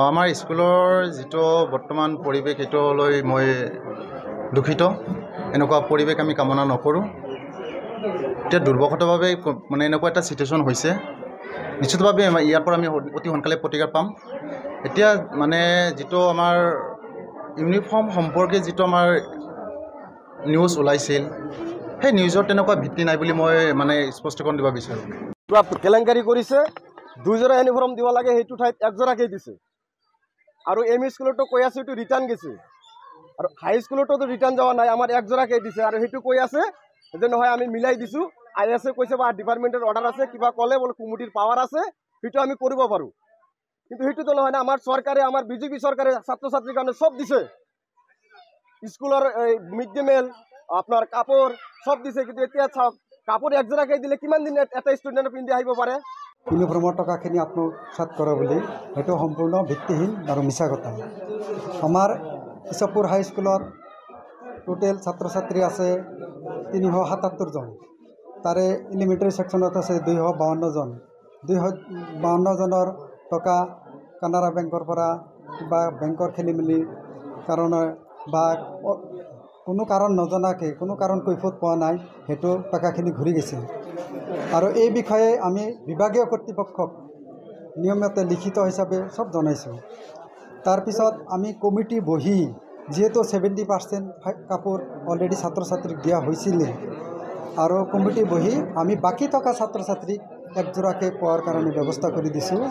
আমাৰ স্কুলৰ যিটো বৰ্তমান পৰিৱেশ এইটোলৈ মই দুখিত। এনেকুৱা পৰিৱেশ আমি কামনা নকৰোঁ। এতিয়া দুৰ্ভগতভাৱে মানে এনেকুৱা এটা চিটুৱেশ্যন হৈছে, নিশ্চিতভাৱে ইয়াৰ পৰা আমি অতি সোনকালে প্ৰতিকাৰ পাম। এতিয়া মানে যিটো আমাৰ ইউনিফৰ্ম সম্পৰ্কে যিটো আমাৰ নিউজ ওলাইছিল, সেই নিউজৰ তেনেকুৱা ভিত্তি নাই বুলি মই মানে স্পষ্টীকৰণ দিব বিচাৰোঁ। কেলেংকাৰী কৰিছে, 2 জোৰা ইউনিফৰ্ম দিব লাগে, সেইটো ঠাইত 1 জোৰাকেই দিছে। আৰু এম ই স্কুলতো কৈ আছে এইটো ৰিটাৰ্ণ গৈছে, আৰু হাই স্কুলতো ৰিটাৰ্ণ যোৱা নাই, আমাৰ 1 জোৰাকেই দিছে। আৰু সেইটো কৈ আছে যে নহয় আমি মিলাই দিছোঁ, IS কৈছে বা ডিপাৰ্টমেণ্টেৰ অৰ্ডাৰ আছে, কিবা কলে বলে কমিটিৰ পাওয়াৰ আছে, সেইটো আমি কৰিব পাৰোঁ। কিন্তু সেইটোতো নহয় না, আমাৰ চৰকাৰে, আমাৰ বিজেপি চৰকাৰে ছাত্ৰ ছাত্ৰীৰ কাৰণে সব দিছে, স্কুলৰ মিড ডে মিল, আপোনাৰ কাপোৰ সব দিছে। কিন্তু এতিয়া চাওক, কাপোৰ 1 জোৰাকেই দিলে কিমান দিন এটা ষ্টুডেণ্টে পিন্ধি আহিব পাৰে? ইউনিফৰ্মৰ টকাখিনি আত্মসাৎ কৰা বুলি সেইটো সম্পূৰ্ণ ভিত্তিহীন আৰু মিছা কথা। আমাৰ ইছপুৰ হাইস্কুলত টোটেল ছাত্ৰ ছাত্ৰী আছে 377 জন, তাৰে এলিমেণ্টাৰী ছেকশ্যনত আছে 252 জন। 252 জনৰ টকা কানাড়া বেংকৰ পৰা বা বেংকৰ খেলি মেলি কাৰণে বা কোনো কাৰণ নজনাকৈ, কোনো কাৰণ কৈফত পোৱা নাই, সেইটো টকাখিনি ঘূৰি গৈছে। আৰু এই বিষয়ে আমি বিভাগীয় কৰ্তৃপক্ষক নিয়মতে লিখিত হিচাপে সব জনাইছোঁ। তাৰপিছত আমি কমিটি বহি, যিহেতু 70% কাপোৰ অলৰেডি ছাত্ৰ ছাত্ৰীক দিয়া হৈছিলে, আৰু কমিটি বহি আমি বাকী থকা ছাত্ৰ ছাত্ৰীক 1 জোৰাকৈ পোৱাৰ কাৰণে ব্যৱস্থা কৰি দিছোঁ।